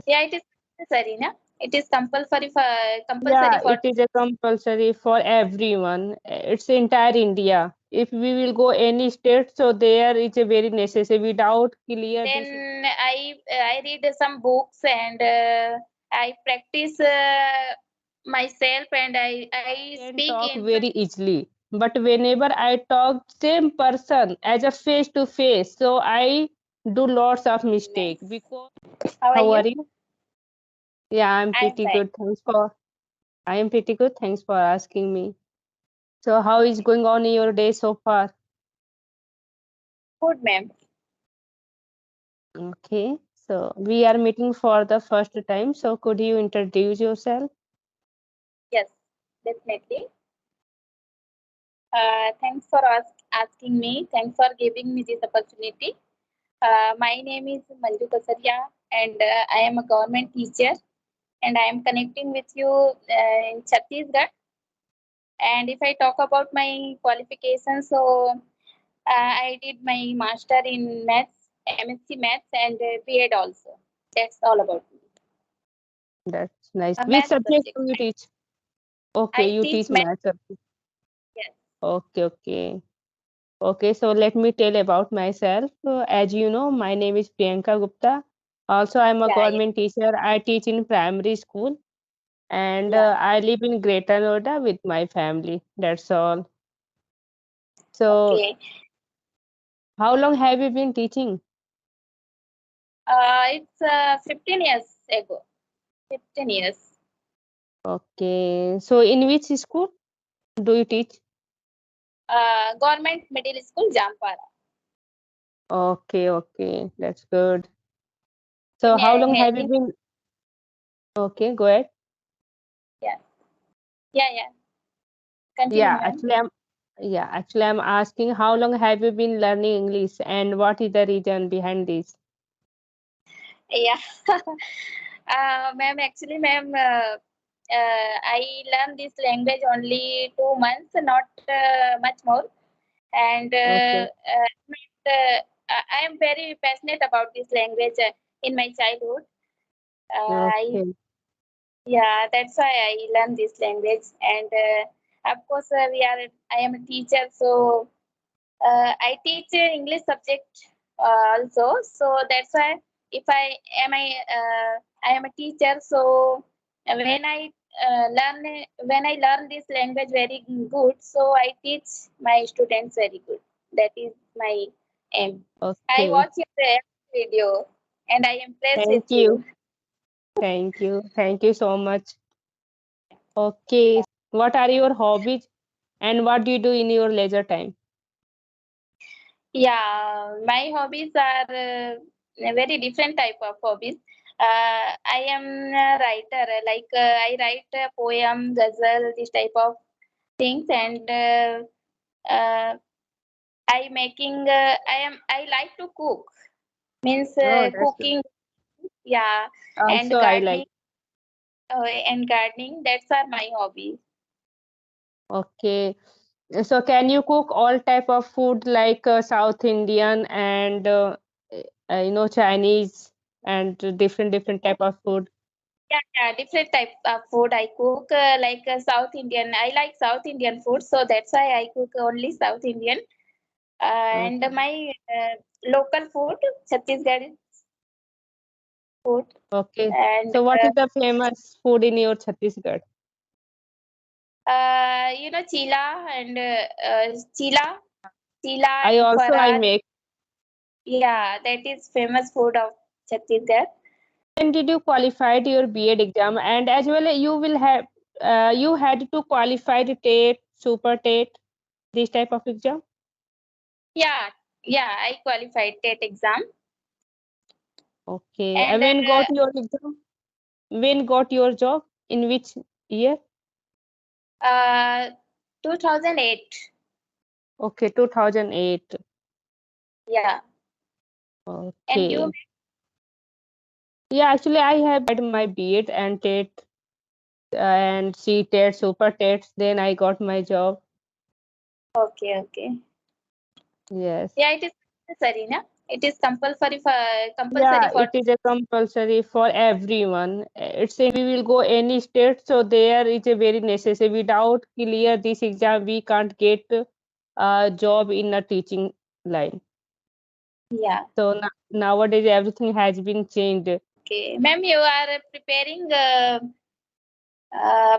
Yeah, it is necessary, na? It is Yeah, compulsory for. it is a compulsory for everyone. It's entire India. If we will go any state, so there it's a very necessary. Without clear this, you Then I read some books and I practice myself and I can speak talk in front. very easily. But whenever I talk same person as a face to face, so I do lots of mistake. Nice. Because How are how you? are you? Yeah, I'm I'm pretty fine. good. I am pretty good. Thanks for asking me. So how is going on in your day so far? Good, ma'am. Okay, so we are meeting for the first time. So could you introduce yourself? Yes, definitely. Thanks for asking me. Thanks for giving me this opportunity. My name is Manju and I am a government teacher and I am connecting with you in Chhattisgarh. And if I talk about my qualifications, so I did my master in maths, MSc maths, and B.Ed also. That's all about me. That's nice. A Which math subject subject. do you teach? Okay, I you teach teach math. math subject. Yes. Okay, okay. Okay, so let me tell about myself. So, as you know, my name is Priyanka Gupta. Also, I'm a Yeah. Yeah. government teacher. I teach in primary school and Yeah. I live in Greater Noida with my family. That's all. So, Okay. how long have you been teaching? It's 15 years ago. 15 years. Okay, so in which school do you teach? Government Middle School, Jampara. Okay, okay, that's good. In, So, how long have you in been? Okay, go ahead. yeah. Yeah. Yeah. Continue, Yeah, ma'am. actually, I'm asking how long have you been learning English and what is the reason behind this? Yeah. Ma'am, actually, ma'am, I learned this language only 2 months, not much more. And Okay, I am very passionate about this language in my childhood. I okay, Yeah, that's why I learned this language. And of course, I am a teacher, so I teach English subject also. So that's why if I am a teacher. So when I learn this language very good, so I teach my students very good. That is my aim. I okay. watch your video and I impressed Thank with you, you. thank you so much. Okay, what are your hobbies and what do you do in your leisure time? Yeah, my hobbies are a very different type of hobbies. I am a writer, I write a poem, ghazal, this type of things, and uh, I like to cook, means Oh, that's good. cooking, yeah, and Also, I like. gardening, and gardening. That's are my hobbies. Okay, so can you cook all type of food like South Indian and Chinese and different type of food? Yeah, yeah, different type of food I cook, South Indian. I like South Indian food, so that's why I cook only South Indian. And Okay. my local food, Chhattisgarh food, Okay. and So what is the famous food in your Chhattisgarh? chila and chila, chila I and also I farar. make. Yeah, that is famous food of Chhattisgarh. When did you qualify to your B.Ed exam? And as well, you had to qualify the TET, Super TET, this type of exam. Yeah, yeah, I qualified TET exam, Okay. And and when got your exam? When got your job? In which year? uh, 2008. Okay, 2008. Yeah, and you? Okay. Yeah, actually, I have my B.Ed and TET and C TET, Super TET. Then I got my job. Okay, okay. Yes. Yeah, it is necessary, na? It is compulsory for Yeah, it is a compulsory for everyone. It's a, we will go any state, so there is a very necessary. Without clear this exam, we can't get a job in a teaching line. yeah. So nowadays everything has been changed. Okay, ma'am, you are preparing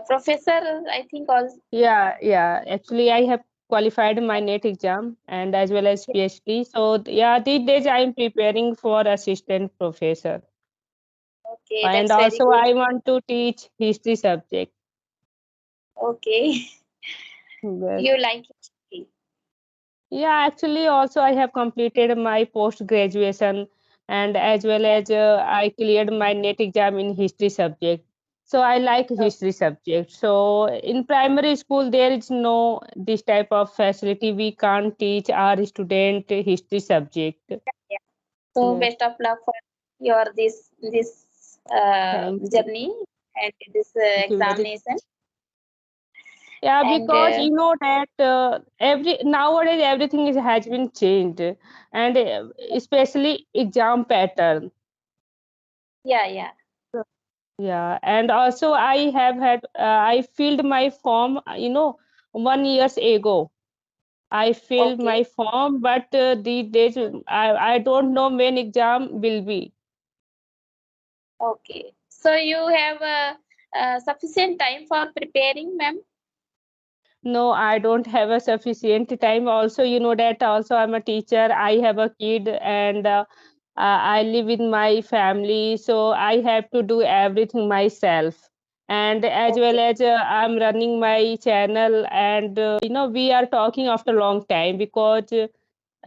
professor, I think also. Yeah, yeah. Actually, I have qualified my NET exam and as well as PhD. So yeah, these days I am preparing for assistant professor. Okay, And that's very also good. I want to teach history subject. Okay, Yes. you like it. Yeah, actually, also I have completed my post graduation and as well Yeah. as I cleared my NET exam in history subject. So I like Oh, history subject. So in primary school, there is no this type of facility. We can't teach our student history subject. yeah. So Yes, best of luck for your this thank you. journey and this Thank you very examination. yeah, And because you know that every nowadays everything has been changed, and especially exam pattern. yeah, yeah. Yeah, and also I have had I filled my form, 1 years ago. I filled Okay, my form, but these days I don't know when exam will be. okay. So you have sufficient time for preparing, ma'am. No, I don't have a sufficient time. Also, you know that also I'm a teacher. I have a kid and I live with my family, so I have to do everything myself. And as well Okay. as I'm running my channel, and we are talking after a long time because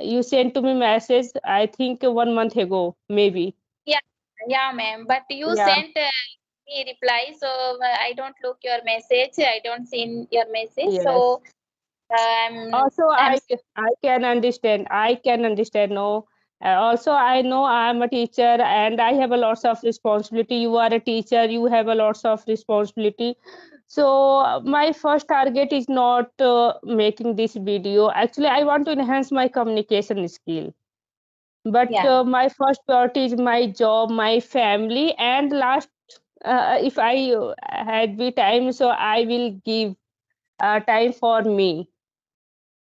you sent to me message. I think 1 month ago, maybe. Yeah, yeah, ma'am. But you Yeah. sent me reply, so I don't look your message. I don't see your message. Yes. So Also, I'm I can understand. I can understand. No. Also, I know I am a teacher and I have a lots of responsibility. You are a teacher. You have a lots of responsibility. So my first target is not making this video. Actually, I want to enhance my communication skill. But yeah, my first priority is my job, my family, and last, if I had the time, so I will give time for me.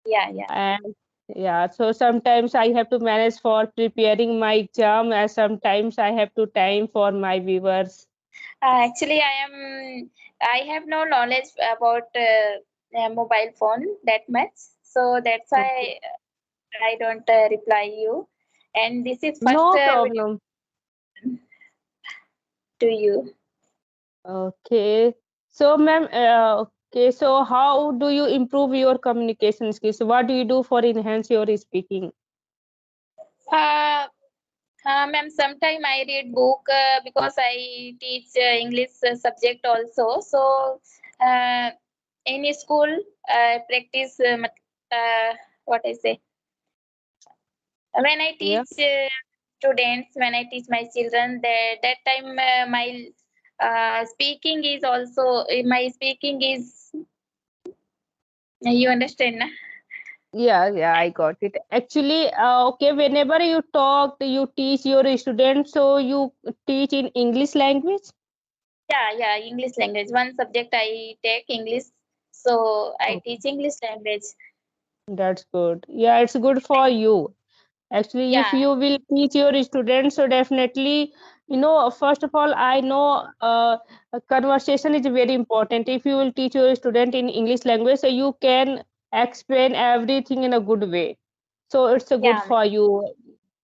yeah, yeah. And yeah, so sometimes I have to manage for preparing my exam, and sometimes I have to time for my viewers. Actually, I have no knowledge about mobile phone that much, so that's Okay. why I don't reply you. And this is first No video problem. to you. Okay. So, ma'am, okay, so how do you improve your communication skills? What do you do for enhance your speaking? Uh, Ma'am, sometime I read book because I teach English subject also. So uh, in school, practice what I say when I Yeah. teach students, when I teach my children, that time my speaking is also my speaking is you understand, na? Yeah, yeah, I got it. Actually, okay, whenever you talk, you teach your students, so you teach in English language? Yeah, yeah, English language. One subject I take English, so I teach English language. That's good. Yeah, it's good for you. Actually, if Yeah, you will teach your students, so definitely, first of all, I know a conversation is very important. If you will teach your student in English language, so you can explain everything in a good way. So it's a good yeah, for you.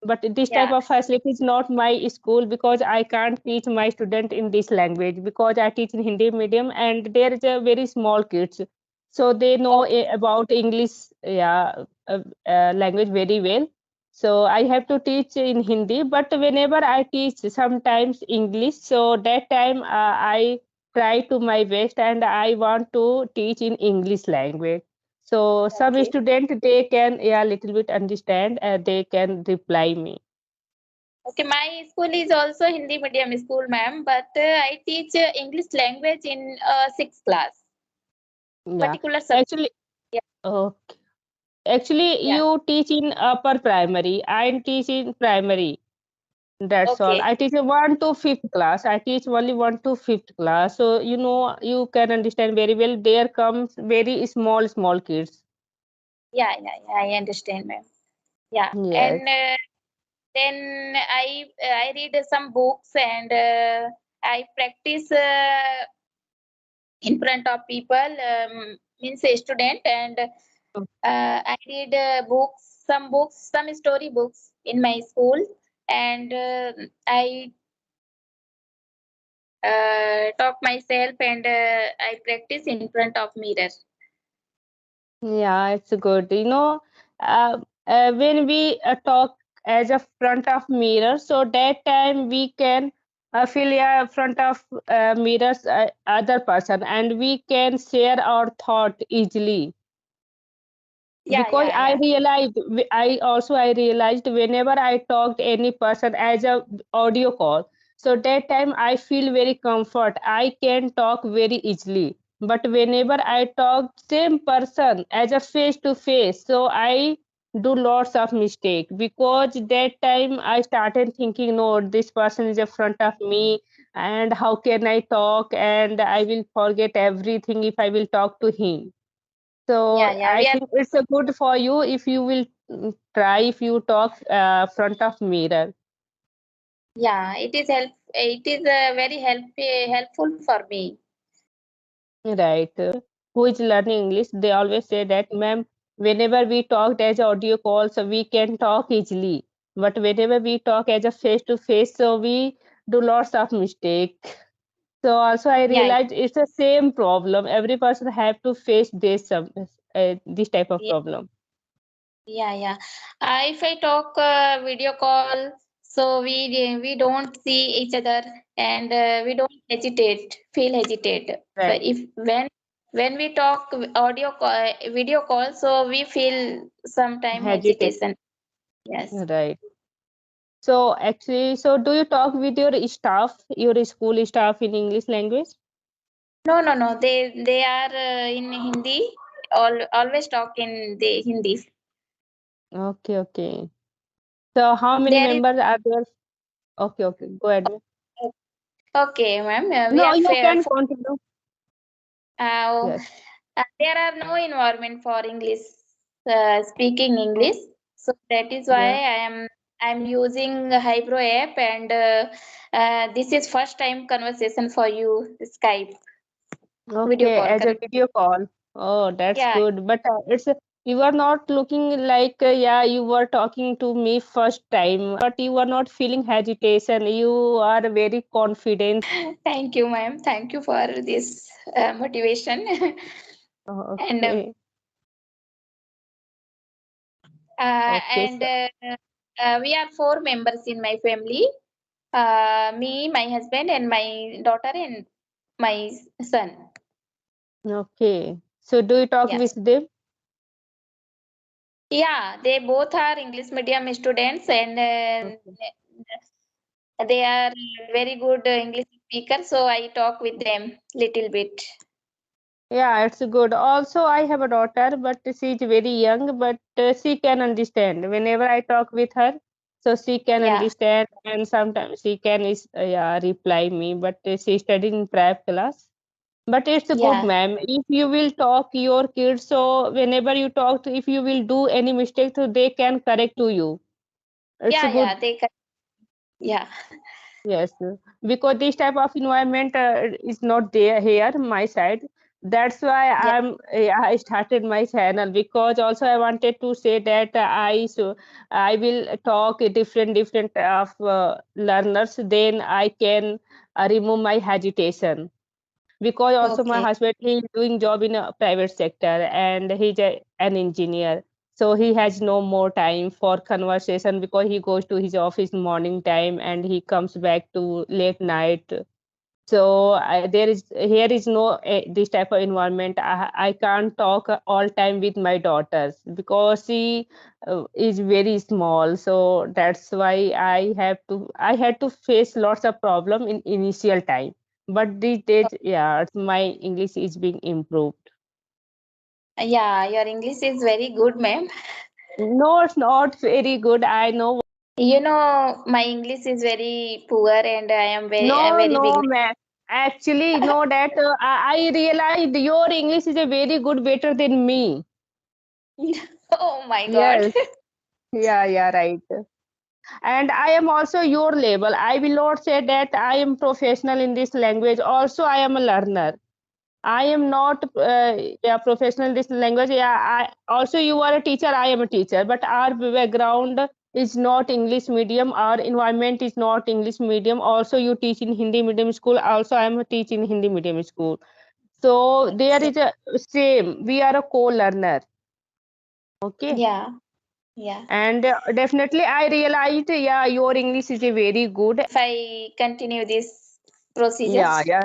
But this type yeah. of facility is not my school because I can't teach my student in this language because I teach in Hindi medium and there is a very small kids, so they know Okay, about English, yeah, language very well. So I have to teach in Hindi, but whenever I teach sometimes English, so that time I try to my best and I want to teach in English language. So some okay, student they can yeah little bit understand, they can reply me. okay. My school is also Hindi medium school, ma'am, but I teach English language in sixth class. Yeah, Particular subject. actually, Yeah, okay. Actually, Yeah. you teach in upper primary. I teach in primary. That's all. Okay. I teach a 1 to 5th class. I teach only 1 to 5th class. So you can understand very well. There comes very small kids. Yeah. I understand, ma'am. Yeah. Yes. And then I read some books, and I practice in front of people, means a student, and I read books, some story books in my school, and I talk myself, and I practice in front of mirror. Yeah, it's good. Uh, when we talk as a front of mirror, so that time we can feel a front of mirrors other person, and we can share our thought easily. Because Yeah. I realized whenever I talked any person as a audio call, so that time I feel very comfort. I can talk very easily. But whenever I talk same person as a face to face, so I do lots of mistake, because that time I started thinking, no, this person is in front of me, and how can I talk, and I will forget everything if I will talk to him. So Yeah. I We are. think it's a good for you if you will try, if you talk front of mirror, Yeah, it is help. It is very helpful for me. right? Who is learning English, they always say that, ma'am, whenever we talk as audio call, so we can talk easily. But whenever we talk as a face to face, so we do lots of mistake. So also I Yeah. realized it's the same problem. Every person have to face this type of Yeah. problem. Yeah. If I talk video call, so we don't see each other, and we don't feel hesitate. But Right. if when we talk video call, so we feel sometime Hesitate. hesitation. Yes. Right. So actually, so do you talk with your staff, your school staff in English language? No. They are in Hindi. Always talk in the Hindi. Okay, okay. So how many There is. members are there? Okay, okay. Go ahead, ma'am. Okay, ma'am. We No, are you fair. can continue. Uh, Yes. there are no environment for English, speaking Oh, English. So that is why yeah. I'm using Hybro app, and this is first time conversation for you, Skype video Okay, call. as a video call. Oh, that's Yeah, good. But you are not looking like, yeah, you were talking to me first time, but you are not feeling hesitation. You are very confident. thank you, ma'am. Thank you for this motivation. Oh, and okay. Okay, and so, we are four members in my family. Me, my husband, and my daughter, and my son. okay. So do you talk with Yes. them? Yeah, they both are English medium students, and Okay. they are very good English speakers. So I talk with them little bit. Yeah, it's good. Also, I have a daughter, but she is very young, but she can understand. Whenever I talk with her, so she can Yeah, understand, and sometimes she can yeah, reply me. But she studied in private class. But it's a good, yeah, ma'am. If you will talk your kids, so whenever you talk, to, if you will do any mistake, so they can correct to you. It's a good. yeah. They can. Yeah, Yes, because this type of environment is not there here my side. That's why yeah. I started my channel, because also I wanted to say that I will talk a different of learners. Then I can remove my hesitation, because also my Okay, husband, he is doing job in a private sector, and an engineer, so he has no more time for conversation, because he goes to his office morning time and he comes back to late night. So there is here is no this type of environment. I can't talk all time with my daughters, because she is very small, so that's why I had to face lots of problem in initial time. But these days, yeah, my English is being improved. Yeah, your English is very good, ma'am. No, it's not very good. I know. You know, my English is very poor and I'm No, very no, beginner. man. Actually, no, that I realized your English is a very good, better than me. Oh my God. Yes. Yeah, yeah, right. And I am also your level. I will not say that I am professional in this language. Also, I am a learner. I am not yeah, professional in this language. Yeah, I also you are a teacher. I am a teacher, but our background is not English medium. Our environment is not English medium. Also, you teach in Hindi medium school. Also, I am a teach in Hindi medium school. So there So, is a same. We are a co-learner. Okay. yeah, yeah. And definitely, I realized, yeah, your English is a very good. If I continue this procedure, Yeah, yeah.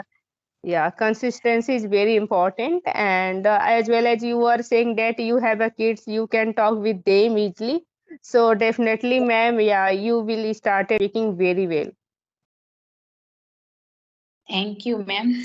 Yeah, consistency is very important, and as well as you are saying that you have a kids, you can talk with them easily. So definitely, ma'am, yeah, you will start speaking very well. thank you, ma'am.